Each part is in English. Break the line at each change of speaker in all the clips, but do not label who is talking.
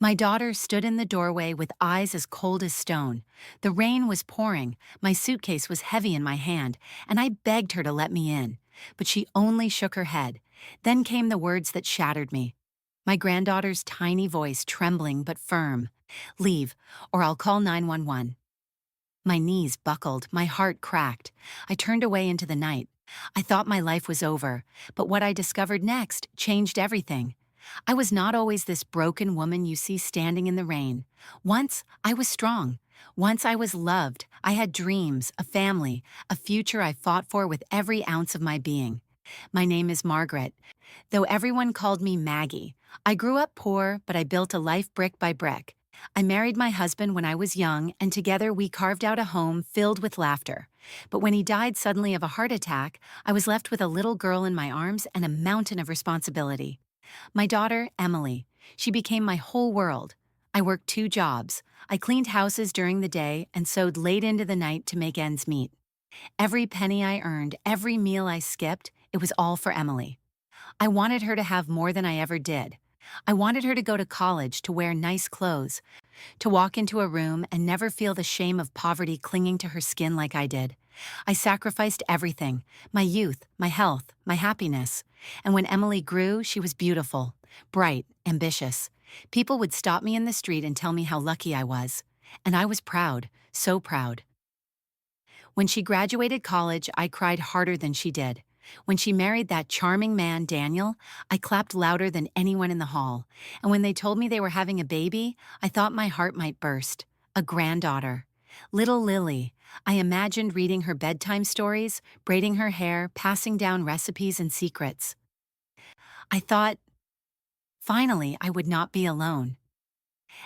My daughter stood in the doorway with eyes as cold as stone. The rain was pouring, my suitcase was heavy in my hand, and I begged her to let me in. But she only shook her head. Then came the words that shattered me. My granddaughter's tiny voice trembling but firm. "Leave, or I'll call 911." My knees buckled, my heart cracked. I turned away into the night. I thought my life was over, but what I discovered next changed everything. I was not always this broken woman you see standing in the rain. Once, I was strong. Once I was loved. I had dreams, a family, a future I fought for with every ounce of my being. My name is Margaret, though everyone called me Maggie. I grew up poor, but I built a life brick by brick. I married my husband when I was young, and together we carved out a home filled with laughter. But when he died suddenly of a heart attack, I was left with a little girl in my arms and a mountain of responsibility. My daughter, Emily, she became my whole world. I worked 2 jobs. I cleaned houses during the day and sewed late into the night to make ends meet. Every penny I earned, every meal I skipped, it was all for Emily. I wanted her to have more than I ever did. I wanted her to go to college, to wear nice clothes, to walk into a room and never feel the shame of poverty clinging to her skin like I did. I sacrificed everything, my youth, my health, my happiness. And when Emily grew, she was beautiful, bright, ambitious. People would stop me in the street and tell me how lucky I was. And I was proud, so proud. When she graduated college, I cried harder than she did. When she married that charming man, Daniel, I clapped louder than anyone in the hall. And when they told me they were having a baby, I thought my heart might burst. A granddaughter. Little Lily. I imagined reading her bedtime stories, braiding her hair, passing down recipes and secrets. I thought, finally, I would not be alone.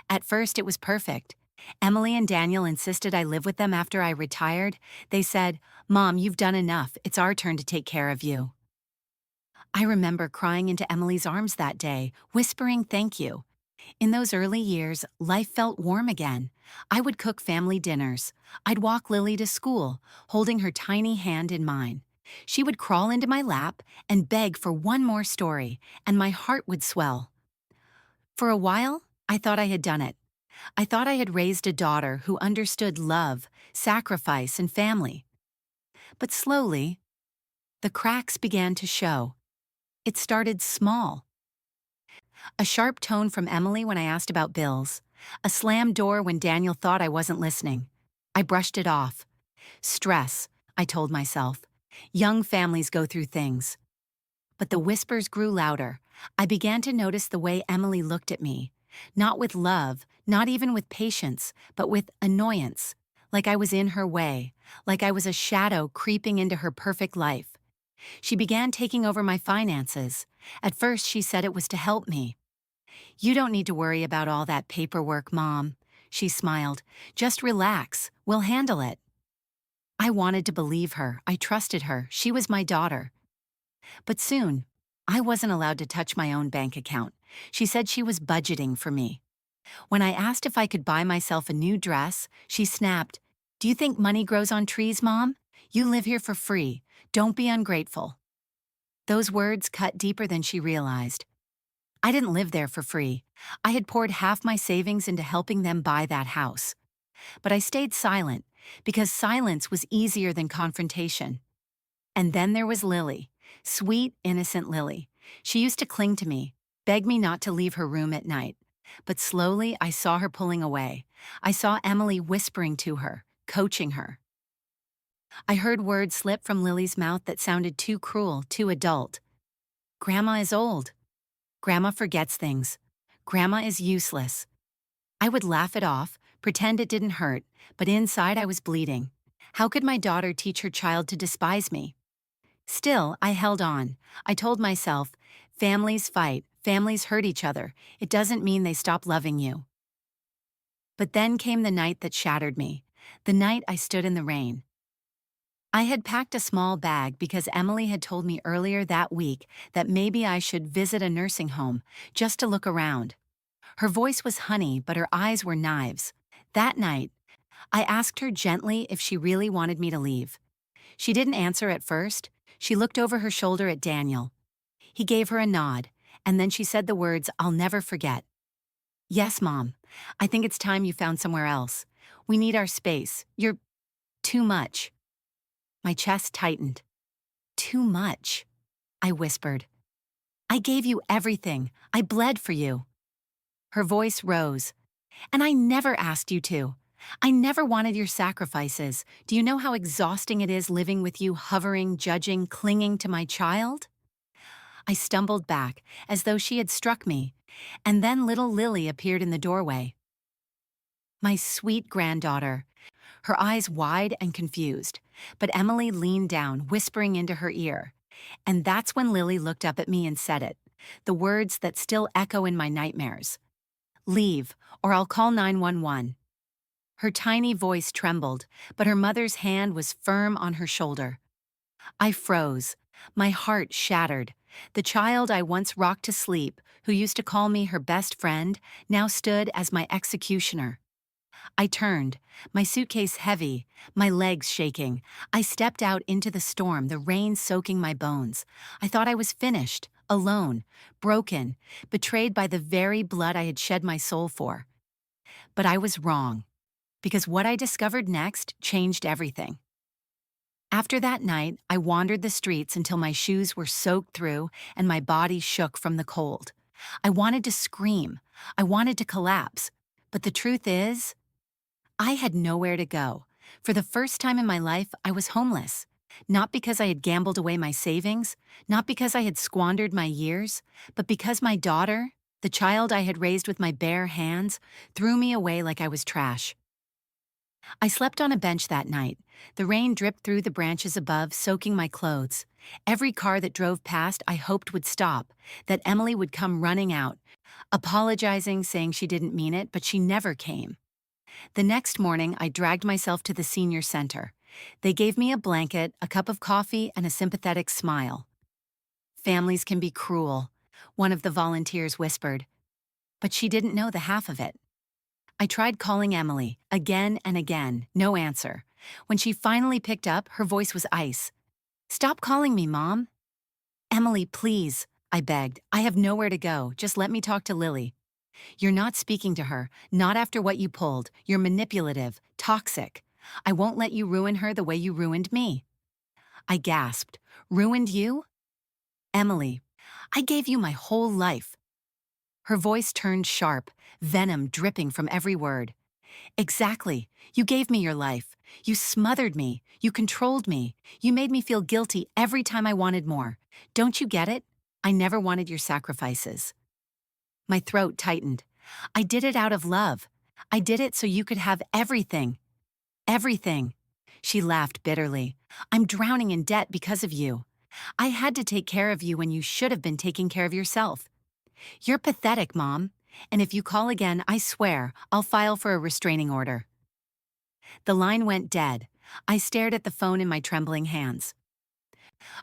At first, it was perfect. Emily and Daniel insisted I live with them after I retired. They said, "Mom, you've done enough. It's our turn to take care of you." I remember crying into Emily's arms that day, whispering thank you. In those early years, life felt warm again. I would cook family dinners. I'd walk Lily to school, holding her tiny hand in mine. She would crawl into my lap and beg for one more story, and my heart would swell. For a while, I thought I had done it. I thought I had raised a daughter who understood love, sacrifice, and family. But slowly, the cracks began to show. It started small. A sharp tone from Emily when I asked about bills. A slammed door when Daniel thought I wasn't listening. I brushed it off. Stress, I told myself. Young families go through things. But the whispers grew louder. I began to notice the way Emily looked at me. Not with love, not even with patience, but with annoyance. Like I was in her way. Like I was a shadow creeping into her perfect life. She began taking over my finances. At first, she said it was to help me. "You don't need to worry about all that paperwork, Mom," she smiled. "Just relax. We'll handle it." I wanted to believe her. I trusted her. She was my daughter. But soon, I wasn't allowed to touch my own bank account. She said she was budgeting for me. When I asked if I could buy myself a new dress, she snapped, "Do you think money grows on trees, Mom? You live here for free. Don't be ungrateful." Those words cut deeper than she realized. I didn't live there for free. I had poured half my savings into helping them buy that house. But I stayed silent, because silence was easier than confrontation. And then there was Lily, sweet, innocent Lily. She used to cling to me, beg me not to leave her room at night. But slowly I saw her pulling away. I saw Emily whispering to her, coaching her. I heard words slip from Lily's mouth that sounded too cruel, too adult. "Grandma is old. Grandma forgets things. Grandma is useless." I would laugh it off, pretend it didn't hurt, but inside I was bleeding. How could my daughter teach her child to despise me? Still, I held on. I told myself, families fight, families hurt each other. It doesn't mean they stop loving you. But then came the night that shattered me. The night I stood in the rain. I had packed a small bag because Emily had told me earlier that week that maybe I should visit a nursing home, just to look around. Her voice was honey, but her eyes were knives. That night, I asked her gently if she really wanted me to leave. She didn't answer at first. She looked over her shoulder at Daniel. He gave her a nod, and then she said the words I'll never forget. Yes, Mom. I think it's time you found somewhere else. We need our space. You're too much. My chest tightened. Too much, I whispered. I gave you everything. I bled for you. Her voice rose. And I never asked you to. I never wanted your sacrifices. Do you know how exhausting it is living with you, hovering, judging, clinging to my child? I stumbled back, as though she had struck me, and then little Lily appeared in the doorway. My sweet granddaughter, her eyes wide and confused, but Emily leaned down, whispering into her ear. And that's when Lily looked up at me and said it, the words that still echo in my nightmares. Leave, or I'll call 911. Her tiny voice trembled, but her mother's hand was firm on her shoulder. I froze. My heart shattered. The child I once rocked to sleep, who used to call me her best friend, now stood as my executioner. I turned, my suitcase heavy, my legs shaking. I stepped out into the storm, the rain soaking my bones. I thought I was finished, alone, broken, betrayed by the very blood I had shed my soul for. But I was wrong, because what I discovered next changed everything. After that night, I wandered the streets until my shoes were soaked through and my body shook from the cold. I wanted to scream. I wanted to collapse. But the truth is, I had nowhere to go. For the first time in my life, I was homeless. Not because I had gambled away my savings, not because I had squandered my years, but because my daughter, the child I had raised with my bare hands, threw me away like I was trash. I slept on a bench that night. The rain dripped through the branches above, soaking my clothes. Every car that drove past I hoped would stop, that Emily would come running out, apologizing, saying she didn't mean it, but she never came. The next morning, I dragged myself to the senior center. They gave me a blanket, a cup of coffee, and a sympathetic smile. Families can be cruel, one of the volunteers whispered. But she didn't know the half of it. I tried calling Emily, again and again, no answer. When she finally picked up, her voice was ice. Stop calling me, Mom. Emily, please, I begged. I have nowhere to go. Just let me talk to Lily. You're not speaking to her, not after what you pulled. You're manipulative, toxic. I won't let you ruin her the way you ruined me. I gasped. Ruined you? Emily, I gave you my whole life. Her voice turned sharp, venom dripping from every word. Exactly. You gave me your life. You smothered me. You controlled me. You made me feel guilty every time I wanted more. Don't you get it? I never wanted your sacrifices. My throat tightened. I did it out of love. I did it so you could have everything. Everything. She laughed bitterly. I'm drowning in debt because of you. I had to take care of you when you should have been taking care of yourself. You're pathetic, Mom. And if you call again, I swear, I'll file for a restraining order. The line went dead. I stared at the phone in my trembling hands.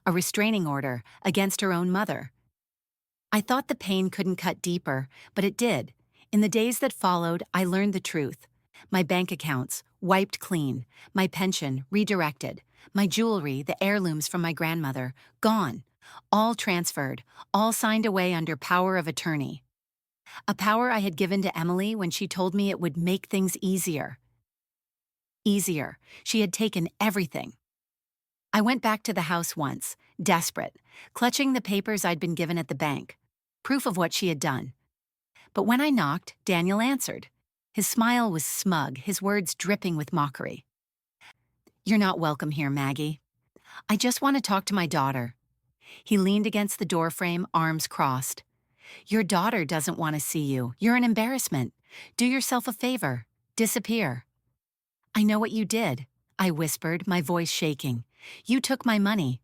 A restraining order against her own mother. I thought the pain couldn't cut deeper, but it did. In the days that followed, I learned the truth. My bank accounts, wiped clean. My pension, redirected. My jewelry, the heirlooms from my grandmother, gone. All transferred, all signed away under power of attorney. A power I had given to Emily when she told me it would make things easier. Easier. She had taken everything. I went back to the house once, desperate, clutching the papers I'd been given at the bank, proof of what she had done. But when I knocked, Daniel answered. His smile was smug, his words dripping with mockery. You're not welcome here, Maggie. I just want to talk to my daughter. He leaned against the doorframe, arms crossed. Your daughter doesn't want to see you. You're an embarrassment. Do yourself a favor. Disappear. I know what you did, I whispered, my voice shaking. You took my money.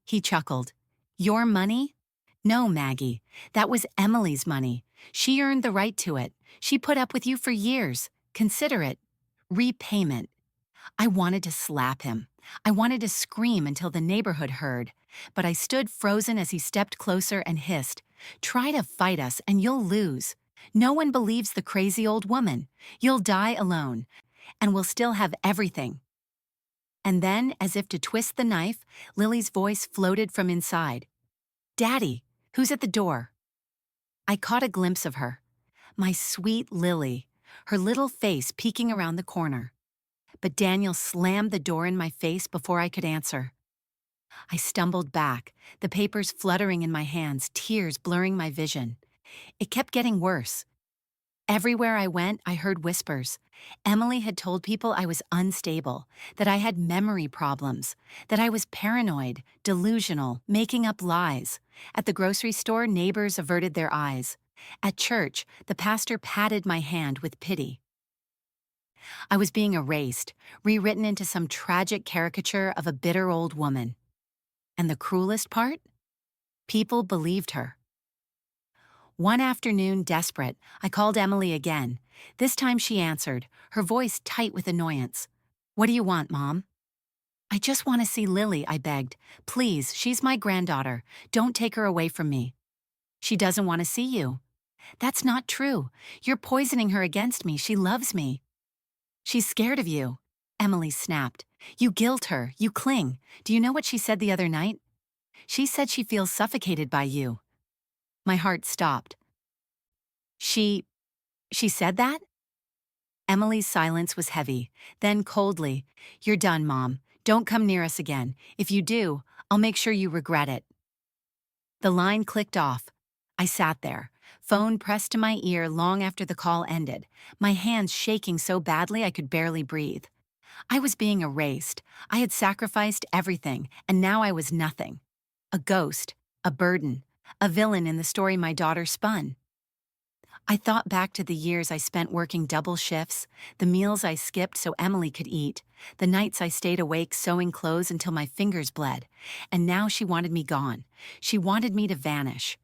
He chuckled. Your money? No, Maggie. That was Emily's money. She earned the right to it. She put up with you for years. Consider it repayment. I wanted to slap him. I wanted to scream until the neighborhood heard. But I stood frozen as he stepped closer and hissed, Try to fight us and you'll lose. No one believes the crazy old woman. You'll die alone. And we'll still have everything. And then, as if to twist the knife, Lily's voice floated from inside. Daddy, who's at the door? I caught a glimpse of her. My sweet Lily, her little face peeking around the corner. But Daniel slammed the door in my face before I could answer. I stumbled back, the papers fluttering in my hands, tears blurring my vision. It kept getting worse. Everywhere I went, I heard whispers. Emily had told people I was unstable, that I had memory problems, that I was paranoid, delusional, making up lies. At the grocery store, neighbors averted their eyes. At church, the pastor patted my hand with pity. I was being erased, rewritten into some tragic caricature of a bitter old woman. And the cruelest part? People believed her. One afternoon, desperate, I called Emily again. This time she answered, her voice tight with annoyance. "What do you want, Mom?" "I just want to see Lily," I begged. "Please, she's my granddaughter. Don't take her away from me." "She doesn't want to see you." "That's not true. You're poisoning her against me. She loves me." "She's scared of you." Emily snapped. "You guilt her. You cling. Do you know what she said the other night? She said she feels suffocated by you." My heart stopped. She said that?" Emily's silence was heavy. Then coldly, "You're done, Mom. Don't come near us again. If you do, I'll make sure you regret it." The line clicked off. I sat there, phone pressed to my ear long after the call ended, my hands shaking so badly I could barely breathe. I was being erased. I had sacrificed everything, and now I was nothing. A ghost, a burden, a villain in the story my daughter spun. I thought back to the years I spent working double shifts, the meals I skipped so Emily could eat, the nights I stayed awake sewing clothes until my fingers bled, and now she wanted me gone. She wanted me to vanish.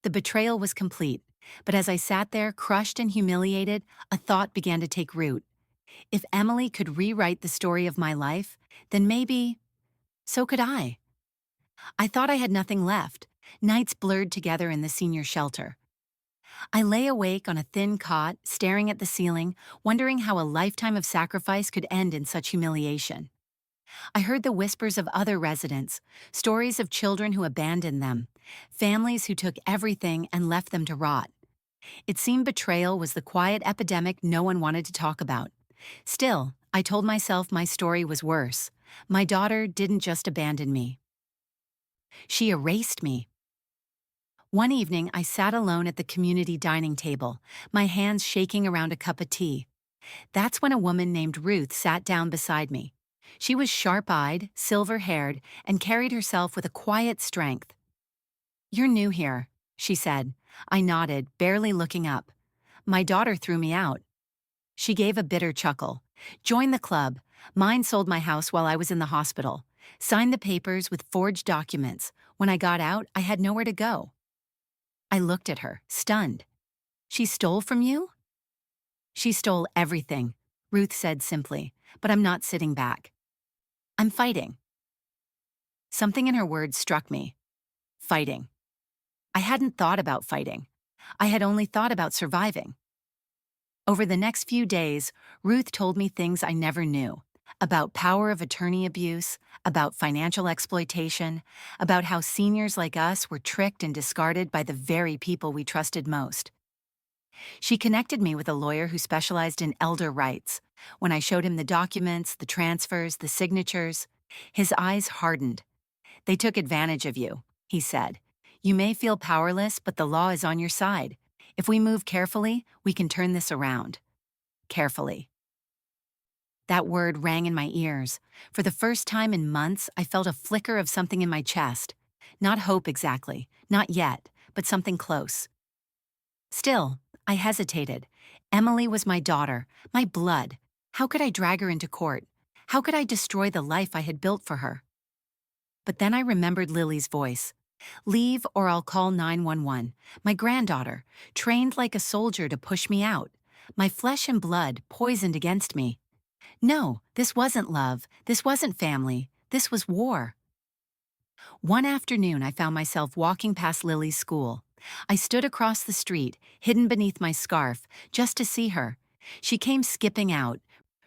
The betrayal was complete, but as I sat there, crushed and humiliated, a thought began to take root. If Emily could rewrite the story of my life, then maybe so could I. I thought I had nothing left. Nights blurred together in the senior shelter. I lay awake on a thin cot, staring at the ceiling, wondering how a lifetime of sacrifice could end in such humiliation. I heard the whispers of other residents, stories of children who abandoned them, families who took everything and left them to rot. It seemed betrayal was the quiet epidemic no one wanted to talk about. Still, I told myself my story was worse. My daughter didn't just abandon me. She erased me. One evening, I sat alone at the community dining table, my hands shaking around a cup of tea. That's when a woman named Ruth sat down beside me. She was sharp-eyed, silver-haired, and carried herself with a quiet strength. "You're new here," she said. I nodded, barely looking up. "My daughter threw me out." She gave a bitter chuckle. "Join the club. Mine sold my house while I was in the hospital. Signed the papers with forged documents. When I got out, I had nowhere to go." I looked at her, stunned. "She stole from you?" "She stole everything," Ruth said simply, "but I'm not sitting back. I'm fighting." Something in her words struck me. Fighting. I hadn't thought about fighting. I had only thought about surviving. Over the next few days, Ruth told me things I never knew. About power of attorney abuse, about financial exploitation, about how seniors like us were tricked and discarded by the very people we trusted most. She connected me with a lawyer who specialized in elder rights. When I showed him the documents, the transfers, the signatures, his eyes hardened. "They took advantage of you," he said. "You may feel powerless, but the law is on your side. If we move carefully, we can turn this around." Carefully. That word rang in my ears. For the first time in months, I felt a flicker of something in my chest. Not hope exactly, not yet, but something close. Still, I hesitated. Emily was my daughter, my blood. How could I drag her into court? How could I destroy the life I had built for her? But then I remembered Lily's voice. "Leave or I'll call 911. My granddaughter, trained like a soldier to push me out. My flesh and blood poisoned against me. No, this wasn't love. This wasn't family. This was war." One afternoon, I found myself walking past Lily's school. I stood across the street, hidden beneath my scarf, just to see her. She came skipping out,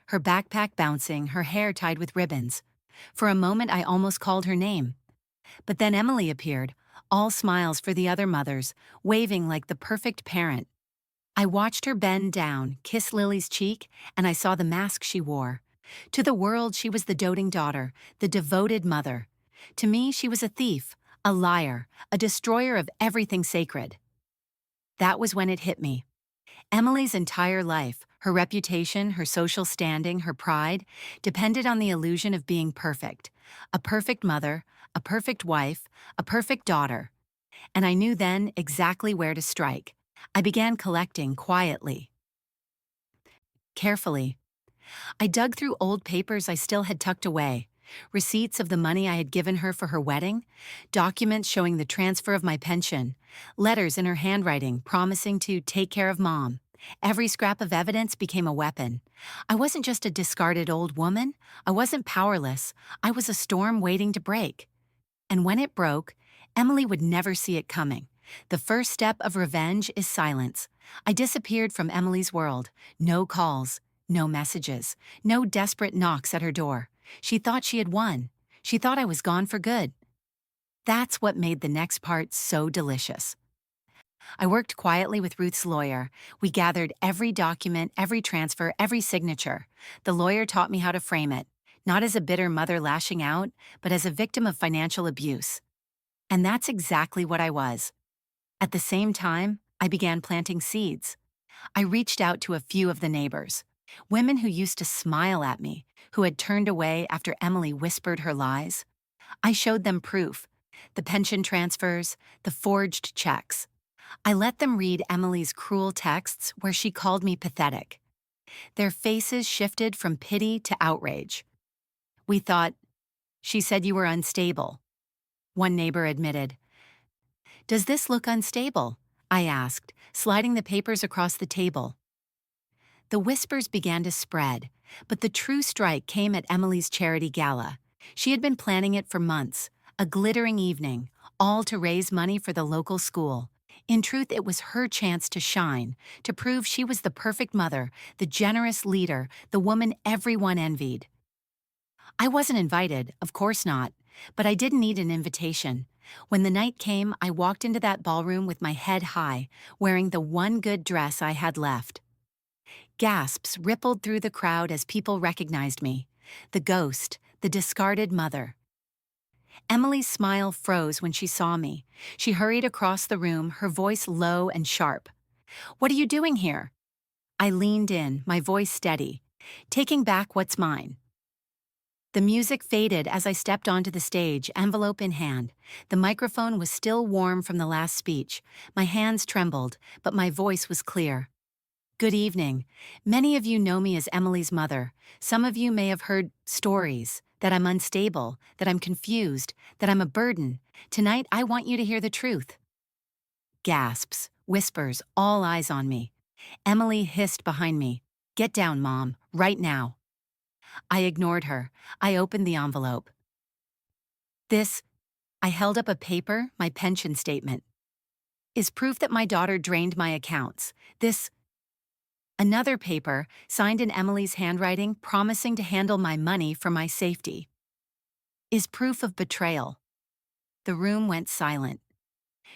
her backpack bouncing, her hair tied with ribbons. For a moment, I almost called her name. But then Emily appeared, all smiles for the other mothers, waving like the perfect parent. I watched her bend down, kiss Lily's cheek, and I saw the mask she wore. To the world, she was the doting daughter, the devoted mother. To me, she was a thief, a liar, a destroyer of everything sacred. That was when it hit me. Emily's entire life, her reputation, her social standing, her pride, depended on the illusion of being perfect. A perfect mother, a perfect wife, a perfect daughter. And I knew then exactly where to strike. I began collecting quietly, carefully. I dug through old papers I still had tucked away, receipts of the money I had given her for her wedding, documents showing the transfer of my pension, letters in her handwriting promising to take care of Mom. Every scrap of evidence became a weapon. I wasn't just a discarded old woman. I wasn't powerless. I was a storm waiting to break. And when it broke, Emily would never see it coming. The first step of revenge is silence. I disappeared from Emily's world. No calls, no messages, no desperate knocks at her door. She thought she had won. She thought I was gone for good. That's what made the next part so delicious. I worked quietly with Ruth's lawyer. We gathered every document, every transfer, every signature. The lawyer taught me how to frame it, not as a bitter mother lashing out, but as a victim of financial abuse. And that's exactly what I was. At the same time, I began planting seeds. I reached out to a few of the neighbors, women who used to smile at me, who had turned away after Emily whispered her lies. I showed them proof, the pension transfers, the forged checks. I let them read Emily's cruel texts where she called me pathetic. Their faces shifted from pity to outrage. We thought, "She said you were unstable." One neighbor admitted. "Does this look unstable?" I asked, sliding the papers across the table. The whispers began to spread, but the true strike came at Emily's charity gala. She had been planning it for months, a glittering evening, all to raise money for the local school. In truth, it was her chance to shine, to prove she was the perfect mother, the generous leader, the woman everyone envied. I wasn't invited, of course not, but I didn't need an invitation. When the night came, I walked into that ballroom with my head high, wearing the one good dress I had left. Gasps rippled through the crowd as people recognized me. The ghost, the discarded mother. Emily's smile froze when she saw me. She hurried across the room, her voice low and sharp. "What are you doing here?" I leaned in, my voice steady. "Taking back what's mine." The music faded as I stepped onto the stage, envelope in hand. The microphone was still warm from the last speech. My hands trembled, but my voice was clear. "Good evening. Many of you know me as Emily's mother. Some of you may have heard stories, that I'm unstable, that I'm confused, that I'm a burden. Tonight, I want you to hear the truth." Gasps, whispers, all eyes on me. Emily hissed behind me, "Get down, Mom, right now." I ignored her. I opened the envelope. This, I held up a paper, my pension statement, is proof that my daughter drained my accounts. This, another paper, signed in Emily's handwriting, promising to handle my money for my safety, is proof of betrayal. The room went silent.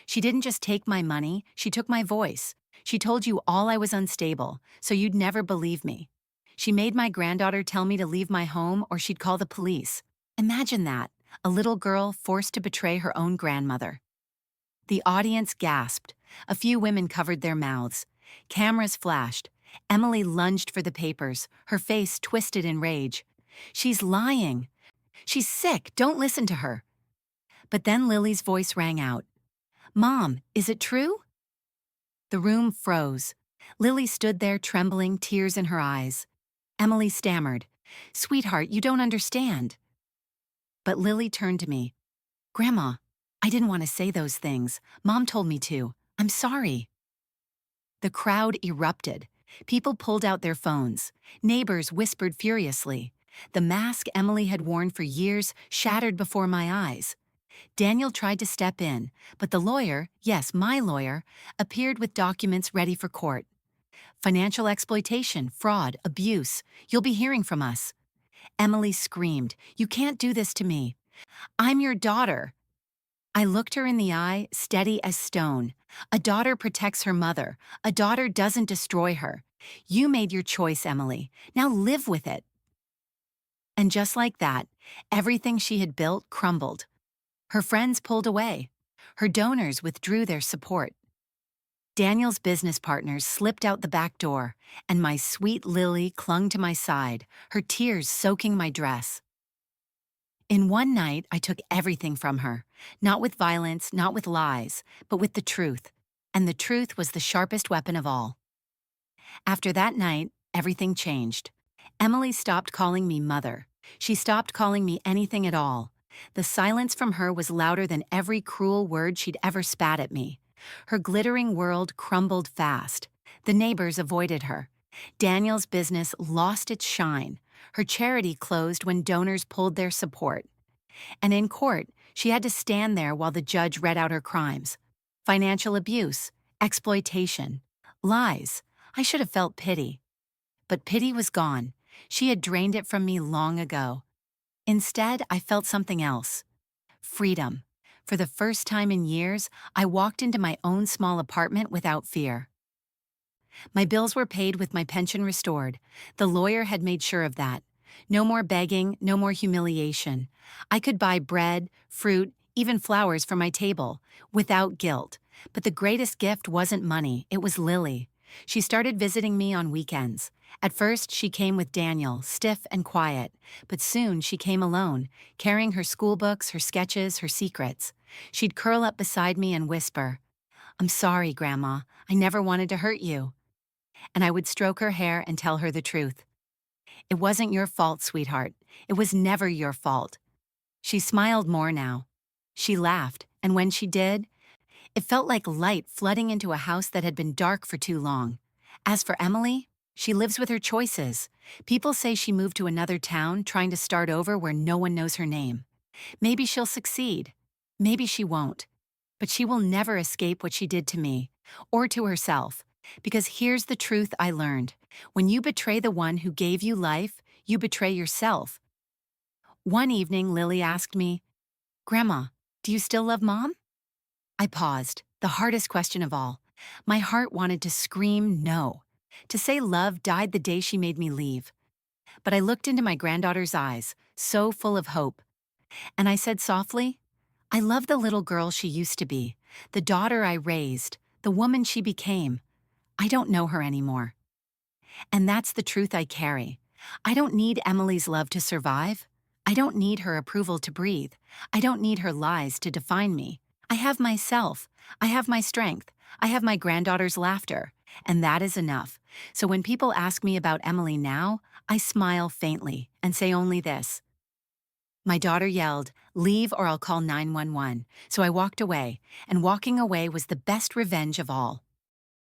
She didn't just take my money, she took my voice. She told you all I was unstable, so you'd never believe me. She made my granddaughter tell me to leave my home or she'd call the police. Imagine that, a little girl forced to betray her own grandmother. The audience gasped. A few women covered their mouths. Cameras flashed. Emily lunged for the papers, her face twisted in rage. "She's lying. She's sick. Don't listen to her." But then Lily's voice rang out. "Mom, is it true?" The room froze. Lily stood there trembling, tears in her eyes. Emily stammered, "Sweetheart, you don't understand." But Lily turned to me. "Grandma, I didn't want to say those things. Mom told me to. I'm sorry." The crowd erupted. People pulled out their phones. Neighbors whispered furiously. The mask Emily had worn for years shattered before my eyes. Daniel tried to step in, but the lawyer, yes, my lawyer, appeared with documents ready for court. "Financial exploitation, fraud, abuse. You'll be hearing from us." Emily screamed, "You can't do this to me. I'm your daughter." I looked her in the eye, steady as stone. A daughter protects her mother. A daughter doesn't destroy her. You made your choice, Emily. Now live with it. And just like that, everything she had built crumbled. Her friends pulled away. Her donors withdrew their support. Daniel's business partners slipped out the back door, and my sweet Lily clung to my side, her tears soaking my dress. In one night, I took everything from her, not with violence, not with lies, but with the truth. And the truth was the sharpest weapon of all. After that night, everything changed. Emily stopped calling me mother. She stopped calling me anything at all. The silence from her was louder than every cruel word she'd ever spat at me. Her glittering world crumbled fast. The neighbors avoided her. Daniel's business lost its shine. Her charity closed when donors pulled their support. And in court, she had to stand there while the judge read out her crimes. Financial abuse, exploitation, lies. I should have felt pity. But pity was gone. She had drained it from me long ago. Instead, I felt something else. Freedom. For the first time in years, I walked into my own small apartment without fear. My bills were paid with my pension restored. The lawyer had made sure of that. No more begging, no more humiliation. I could buy bread, fruit, even flowers for my table, without guilt. But the greatest gift wasn't money, it was Lily. She started visiting me on weekends. At first, she came with Daniel, stiff and quiet, but soon she came alone, carrying her school books, her sketches, her secrets. She'd curl up beside me and whisper, "I'm sorry, Grandma. I never wanted to hurt you." And I would stroke her hair and tell her the truth. "It wasn't your fault, sweetheart. It was never your fault." She smiled more now. She laughed, and when she did, it felt like light flooding into a house that had been dark for too long. As for Emily, she lives with her choices. People say she moved to another town, trying to start over where no one knows her name. Maybe she'll succeed. Maybe she won't. But she will never escape what she did to me, or to herself. Because here's the truth I learned. When you betray the one who gave you life, you betray yourself. One evening, Lily asked me, "Grandma, do you still love Mom?" I paused, the hardest question of all. My heart wanted to scream no. To say love died the day she made me leave. But I looked into my granddaughter's eyes, so full of hope. And I said softly, "I love the little girl she used to be, the daughter I raised, the woman she became. I don't know her anymore." And that's the truth I carry. I don't need Emily's love to survive. I don't need her approval to breathe. I don't need her lies to define me. I have myself. I have my strength. I have my granddaughter's laughter. And that is enough. So when people ask me about Emily now, I smile faintly and say only this. My daughter yelled, "Leave or I'll call 911." So I walked away, and walking away was the best revenge of all.